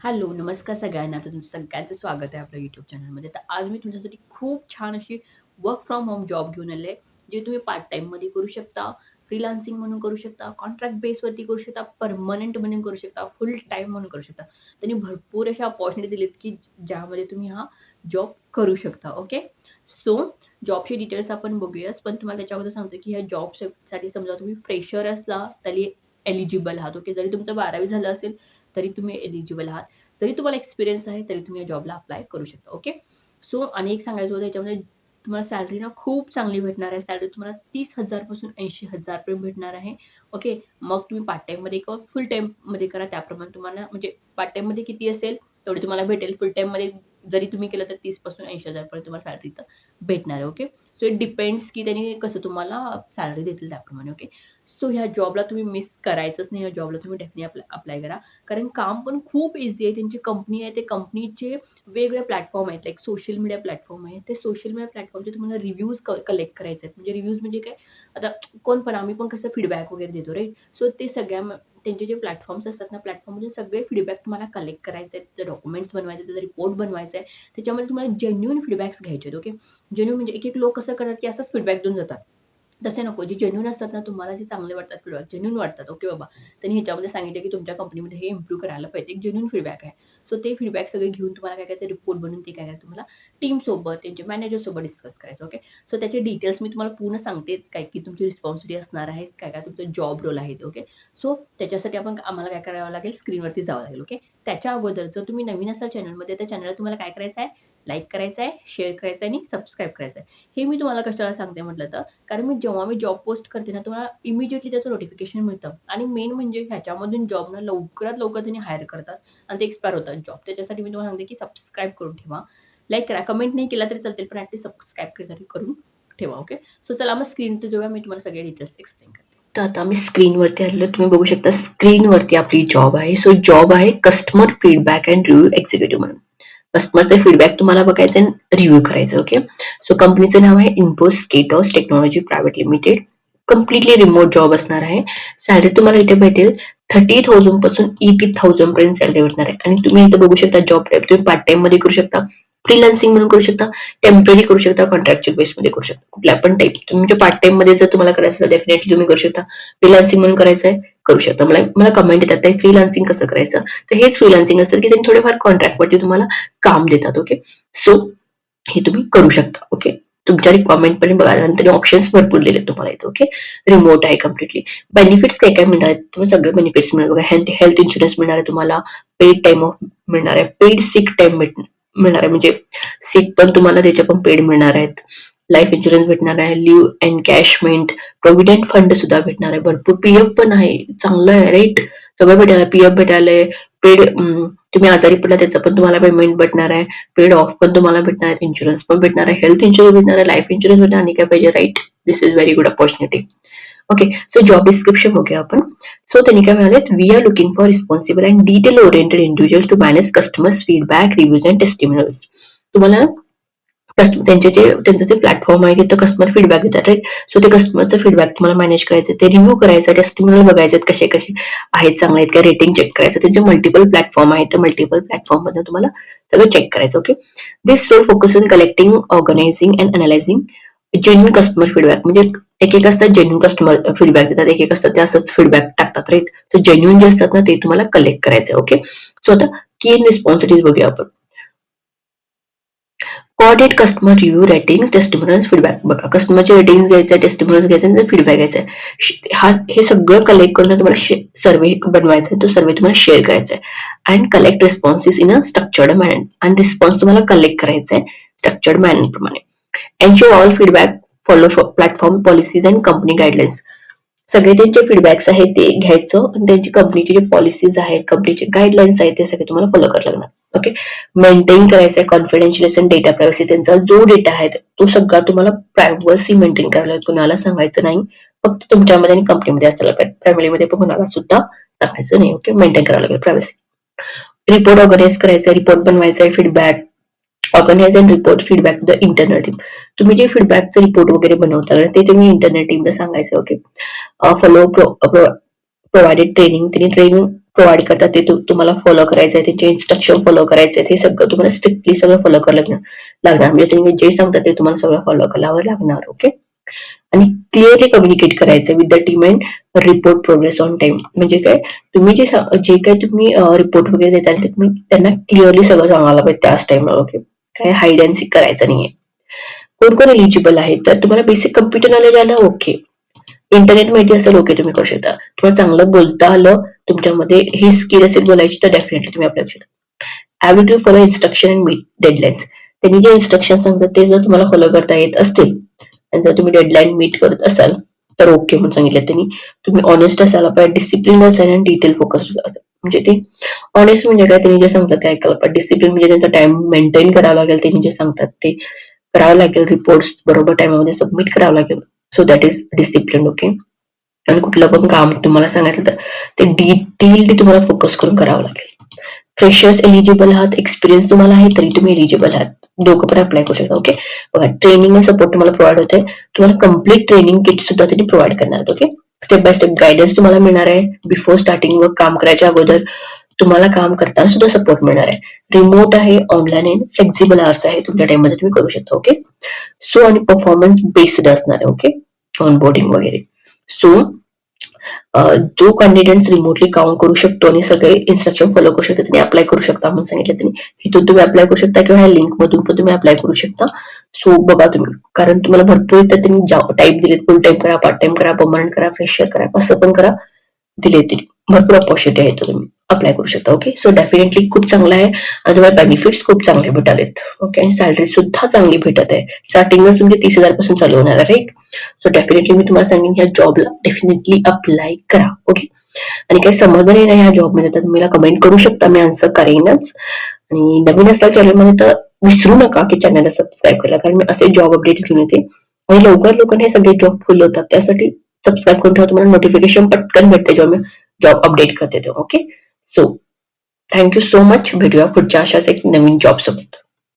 Hello, नमस्कार सगळ्यांना. तर तुमचं सगळ्यांचं स्वागत आहे आपल्या YouTube चॅनलमध्ये. तर आज मी तुमच्यासाठी खूप छान अशी वर्क फ्रॉम होम जॉब घेऊन आले आहे, जे तुम्ही पार्ट टाईममध्ये करू शकता, फ्रीलान्सिंग म्हणून करू शकता, कॉन्ट्रॅक्ट बेसवरती करू शकता, परमनंट म्हणून करू शकता, फुल टाईम म्हणून करू शकता. त्यांनी भरपूर अशा अपॉर्च्युनिटी दिलीत, की ज्यामध्ये तुम्ही हा जॉब करू शकता. ओके. सो जॉबचे डिटेल्स आपण बघूयाच, पण तुम्हाला त्याच्या अगोदर सांगतो, की ह्या जॉबसाठी समजा तुम्ही फ्रेशर असला तरी एलिजिबल आहात. ओके. जरी तुमचं 12वी झालं असेल, तरी तुम्ही एलिजिबल आहात. जरी तुम्हाला एक्सपिरियन्स आहे तरी तुम्ही या जॉबला अप्लाय करू शकता. ओके. सो आणि एक सांगायचं होतं याच्यामध्ये तुम्हाला सॅलरी ना खूप चांगली भेटणार आहे. सॅलरी तुम्हाला 30,000 पासून 80,000 पर्यंत भेटणार आहे. ओके. मग तुम्ही पार्ट टाईममध्ये किंवा फुल टाईममध्ये करा त्याप्रमाणे तुम्हाला म्हणजे पार्ट टाईममध्ये किती असेल तेवढी तुम्हाला भेटेल. फुल टाईममध्ये जरी तुम्ही केलं तर 30 पासून 80,000 पर्यंत तुम्हाला सॅलरी इथं भेटणार आहे. ओके. सो इट डिपेंड्स की त्यांनी कसं तुम्हाला सॅलरी देतील त्याप्रमाणे. ओके. सो ह्या जॉबला तुम्ही मिस करायचंच नाही. या जॉबला तुम्ही डेफिनेटली अप्लाय करा. कारण काम पण खूप ईझी आहे. त्यांची कंपनी आहे. ते कंपनीचे वेगवेगळे प्लॅटफॉर्म आहेत. लाइक सोशल मीडिया प्लॅटफॉर्म आहे. ते सोशल मीडिया प्लॅटफॉर्मचे तुम्हाला रिव्ह्यूज कलेक्ट करायचे आहेत. म्हणजे रिव्ह्यूज म्हणजे काय? आता कोण पण आम्ही पण कसं फीडबॅक वगैरे देतो राइट? सो ते त्यांचे जे प्लॅटफॉर्म्स असतात ना, प्लॅटफॉर्ममध्ये सगळे फीडबॅक तुम्हाला कलेक्ट करायचे आहेत. ते डॉक्युमेंट्स बनवायचे आहेत, त्याचा रिपोर्ट बनवायचा आहे. त्याच्यामध्ये तुम्हाला जेन्युइन फीडबॅक्स घ्यायचे आहेत. ओके. जेन्युइन म्हणजे एक-एक लोक कसं करतात, की असाच फीडबॅक देऊन जातात. तसे नको. जे जेन्युइन असतात ना, तुम्हाला जे चांगले वाटतात फीडबॅक, जेन्युइन वाटतात. ओके बाबा. त्यांनी ह्याच्यामध्ये सांगितलं, की तुमच्या कंपनीमध्ये हे इम्प्रूव्ह करायला पाहिजे. एक जेन्युइन फीडबॅक आहे. सो ते फीडबॅक सगळे घेऊन तुम्हाला काय करायचं रिपोर्ट बनवून ते काय करायचं तुम्हाला टीमसोबत, त्यांच्या मॅनेजरसोबत डिस्कस करायचं. ओके. सो त्याचे डिटेल्स मी तुम्हाला पूर्ण सांगते, काय की तुमची रिस्पॉन्सिबिलिटी असणार आहे, काय-काय तुमचं जॉब रोल आहे. ओके. सो त्याच्यासाठी आम्हाला काय करावं लागेल, स्क्रीनवरती जावं लागेल. ओके. त्याच्या अगोदर जर तुम्ही नवीन असाल चॅनलमध्ये, त्या चॅनलला तुम्हाला काय करायचं आहे, लाईक करायचं आहे, शेअर करायचं आहे आणि सबस्क्राईब करायचं आहे. हे मी तुम्हाला कशाला सांगते म्हटलं तर कारण जेव्हा मी जॉब पोस्ट करते ना, तुम्हाला इमिडिएटली त्याचं नोटिफिकेशन मिळतं आणि मेन म्हणजे ह्याच्यामधून जॉब ना लवकरात लवकर त्यांनी हायर करतात आणि ते एक्सपायर होतात जॉब. त्याच्यासाठी मी तुम्हाला सांगते, की सबस्क्राईब करून ठेवा. लाईक करा. कमेंट नाही केला तरी चालतील, पण ॲटलीस्ट सबस्क्राईब तरी करून ठेवा. ओके. सो चला मग स्क्रीनवर जेव्हा मी तुम्हाला सगळे डिटेल्स एक्सप्लेन करते. तर आता मी स्क्रीनवरती आलेलो. तुम्ही बघू शकता स्क्रीनवरती आपली जॉब आहे. सो जॉब आहे customer feedback and review executive म्हणून. कस्टमरचा फीडबॅक तुम्हाला बघायचा आणि रिव्ह्यू करायचं. ओके. सो कंपनीचं नाव आहे इन्फोस स्केटॉस technology private limited. Completely remote job असणार आहे. सॅलरी तुम्हाला इथे भेटेल 30,000 पासून 80,000 पर्यंत सॅलरी भेटणार आहे. आणि तुम्ही इथे बघू शकता जॉब टाईप तुम्ही पार्ट टाइम मध्ये करू शकता, फ्रीलान्सिंग म्हणून करू शकता, टेम्पररी करू शकता, कॉन्ट्रॅक्च्युअल बेसमध्ये करू शकता. कुठल्या पण टाईप तुमच्या पार्ट टाइम मध्ये जर तुम्हाला करायचं असेल डेफिनेटली तुम्ही करू शकता. फ्रीलान्सिंग म्हणून करायचं आहे करू शकता. मला कमेंट येतात फ्रीलान्सिंग कसं करायचं, तर हेच फ्रीलान्सिंग असतं की त्यांनी थोडेफार कॉन्ट्रॅक्टवरती तुम्हाला काम देतात. ओके. सो हे तुम्ही करू शकता. ओके. तुमच्या रिक्वायरमेंट पण बघा नंतर ऑप्शन्स भरपूर दिले तुम्हाला इथे. ओके. रिमोट आहे कम्प्लिटली. बेनिफिट्स काय काय मिळणार आहेत तुम्हाला सगळे बेनिफिट्स मिळणार बघा. हेल्थ इन्शुरन्स मिळणार आहे तुम्हाला, पेड टाइम ऑफ मिळणार आहे, पेड सिक टाइम मिळणार आहे म्हणजे सिक पण तुम्हाला त्याच्या पण पेड मिळणार आहेत. लाईफ इन्शुरन्स भेटणार आहे, लिव्ह एनकॅशमेंट, प्रोव्हिडंट फंड सुद्धा भेटणार आहे, भरपूर पीएफ पण आहे, चांगलं आहे राईट. सगळं भेटायला पीएफ भेटायला पेड तुम्ही आजारी पडला त्याचं पण तुम्हाला पेमेंट भेटणार आहे, पेड ऑफ पण तुम्हाला भेटणार आहे, इन्शुरन्स पण भेटणार आहे, हेल्थ इन्शुरन्स भेटणार आहे, लाईफ इन्शुरन्स भेटणार आणि काय पाहिजे right. This is very good opportunity. Okay. So job description बघूया आपण. सो त्यांनी काय म्हणाले, we are looking for responsible and detail oriented individuals to manage customers feedback reviews and testimonials. तुम्हाला त्यांचं जे प्लॅटफॉर्म आहे तिथं कस्टमर फीडबॅक देतात राईट. सो ते कस्टमरचं फीडबॅक तुम्हाला मॅनेज करायचं, ते रिव्ह्यू करायचं, टेस्टिमोनियल बघायचे कसे कसे आहेत, चांगले आहेत का, रेटिंग चेक करायचं. त्यांचे मल्टिपल प्लॅटफॉर्म आहेत, तर मल्टिपल प्लॅटफॉर्म मधून तुम्हाला सगळं चेक करायचं. Okay. This role focus on collecting, organizing and analyzing genuine customer feedback. म्हणजे एक असतात जेन्युइन कस्टमर फीडबॅक देतात, एक असतात ते असंच फीडबॅक टाकतात राईट. तर जेन्युइन जे असतात ना ते तुम्हाला कलेक्ट करायचं. ओके. सो आता की रिस्पॉन्सिबिलिटीज बघूया आपण. Coordinate customer review, ratings, testimonials, feedback. बघा कस्टमरचे रेटिंग्स घ्यायचे, टेस्टिमोनियल्स घ्यायचे आणि फीडबॅक घ्यायचा आहे. हे सगळं कलेक्ट करून तुम्हाला सर्व्हे बनवायचा आहे. तो सर्व्हे तुम्हाला शेअर करायचा आहे. And collect responses in a structured manner. आणि रिस्पॉन्स तुम्हाला कलेक्ट करायचा आहे स्ट्रक्चर्ड मॅनर प्रमाणे. Ensure all feedback follow platform policies and company guidelines. सगळे त्यांचे फीडबॅक्स आहेत ते घ्यायचं आणि त्यांची कंपनीचे जे पॉलिसीज आहेत, कंपनीचे गाईडलाईन्स आहेत ते सगळे तुम्हाला फॉलो करायला लागणार. ओके. मेंटेन करायचं आहे कॉन्फिडेन्शियलिटी आणि डेटा प्रायव्हसी. त्यांचा जो डेटा आहे तो सगळा तुम्हाला प्रायव्हसी मेंटेन करायला लागेल. कुणाला सांगायचं नाही, फक्त तुमच्यामध्ये आणि कंपनीमध्ये असायला पाहिजे. फॅमिलीमध्ये पण कुणाला सुद्धा सांगायचं नाही. ओके. मेंटेन करायला लागेल प्रायव्हसी. रिपोर्ट ऑर्गनाइज करायचा, रिपोर्ट बनवायचा आहे, feedback organize and report feedback to the internal team. तुम्ही जे फीडबॅकचं रिपोर्ट वगैरे बनवता ते तुम्ही इंटरनल टीमला सांगायचं. ओके. फॉलो प्रोव्हाइडेड ट्रेनिंग, त्यांनी ट्रेनिंग प्रोव्हाइड करतात ते तुम्हाला फॉलो करायचं आहे, त्यांचे इन्स्ट्रक्शन फॉलो करायचे हे सगळं तुम्हाला स्ट्रिक्टली सगळं फॉलो करायला लागणार. म्हणजे त्यांनी जे सांगतात ते तुम्हाला सगळं फॉलो करावं लागणार. ओके. आणि क्लिअरली कम्युनिकेट करायचं with the team and report progress on time. म्हणजे काय, तुम्ही जे काय तुम्ही रिपोर्ट वगैरे देताल ते तुम्ही त्यांना क्लिअरली सगळं सांगायला पाहिजे त्याच टाइमला. ओके. काय हाईड अँड सीक करायचं नाहीये. कोण कोण एलिजिबल आहे, तर तुम्हाला बेसिक कम्प्युटर नॉलेज आलं, ओके. इंटरनेट माहिती असेल, ओके, तुम्ही करू शकता. तुम्हाला चांगलं बोलता आलं, तुमच्यामध्ये ही स्किल असेल बोलायची, तर डेफिनेटली तुम्ही अप्लाय करू शकता. Ability to follow instruction and meet deadlines. त्यांनी जे इन्स्ट्रक्शन सांगतात ते जर तुम्हाला फॉलो करता येत असतील आणि जर तुम्ही डेडलाईन मीट करत असाल तर ओके म्हणून सांगितलं त्यांनी. तुम्ही ऑनेस्ट असायला पाहिजे, डिसिप्लिन असाल आणि डिटेल फोकस असेल. म्हणजे ते ऑनेस्ट म्हणजे काय, त्यांनी जे सांगतात ते ऐकायला पाहिजे. डिसिप्लिन म्हणजे त्यांचा टाइम मेंटेन करावा लागेल, त्यांनी जे सांगतात ते करावं लागेल. रिपोर्ट्स बरोबर टाइममध्ये सबमिट करावं लागेल. So that is discipline. Okay. आणि कुठलं पण काम तुम्हाला सांगायचं तर ते डिटेल तुम्हाला फोकस करून करावं लागेल. फ्रेशर्स एलिजिबल आहात, एक्सपिरियन्स तुम्हाला आहे तरी तुम्ही एलिजिबल आहात, दोघं पण अप्लाय करू शकता. ओके. बघा, ट्रेनिंग आणि सपोर्ट तुम्हाला प्रोव्हाइड होते. तुम्हाला कम्प्लीट ट्रेनिंग किट सुद्धा त्यांनी प्रोव्हाइड करणार आहेत. Okay. Step by step guidance तुम्हाला मिळणार आहे. बिफोर स्टार्टिंग व काम करायच्या अगोदर तुम्हाला काम करताना सुद्धा सपोर्ट मिळणार आहे. रिमोट आहे, ऑनलाईन आहे, फ्लेक्झिबल आवर्स आहे, तुमच्या टाइम मध्ये तुम्ही करू शकता. ओके. सो आणि परफॉर्मन्स बेस्ड असणार आहे. ओके. ऑनबोर्डिंग वगैरे. सो जो कॅन्डिडेट्स रिमोटली काम करू शकतो आणि सगळे इन्स्ट्रक्शन फॉलो करू शकतो त्यांनी अप्लाय करू शकता म्हणून सांगितलं त्यांनी. इथून तुम्ही अप्लाय करू शकता किंवा ह्या लिंक मधून पण तुम्ही अप्लाय करू शकता. सो बघा तुम्ही, कारण तुम्हाला भरपूर इथं त्यांनी टाईप दिलेत, फुल टाइम करा, पार्ट टाइम करा, परमनंट करा, फ्रेशर करा, कसं पण करा, दिले तरी भरपूर अपॉर्च्युनिटी आहेत, तुम्ही अप्लाय करू शकता. ओके. सो डेफिनेटली खूप चांगलं आहे आणि तुम्हाला बेनिफिट्स खूप चांगले भेटत. ओके. आणि सॅलरी सुद्धा चांगली भेटत आहे. स्टार्टिंगच तुमचे 30,000 पासून चालू होणार आहे, राईट. सो डेफिनेटली मी तुम्हाला सांगेन ह्या जॉबला डेफिनेटली अप्लाय करा. ओके. आणि काही समजलं नाही ह्या जॉबमध्ये तर तुम्ही कमेंट करू शकता, मी आन्सर करेनच. आणि नवीन असाल चॅनलमध्ये तर विसरू नका की चॅनलला सबस्क्राईब करायला, कारण मी असे जॉब अपडेट्स घेऊन येते आणि लवकर लोकांना हे सगळे जॉब फुल होतात. त्यासाठी सबस्क्राईब करून ठेवा, तुम्हाला नोटिफिकेशन पटकन भेटते जेव्हा मी जॉब अपडेट करते तेव्हा. Okay. So thank you so much. भेटूया पुढच्या अशाच एक नवीन जॉब सोबत.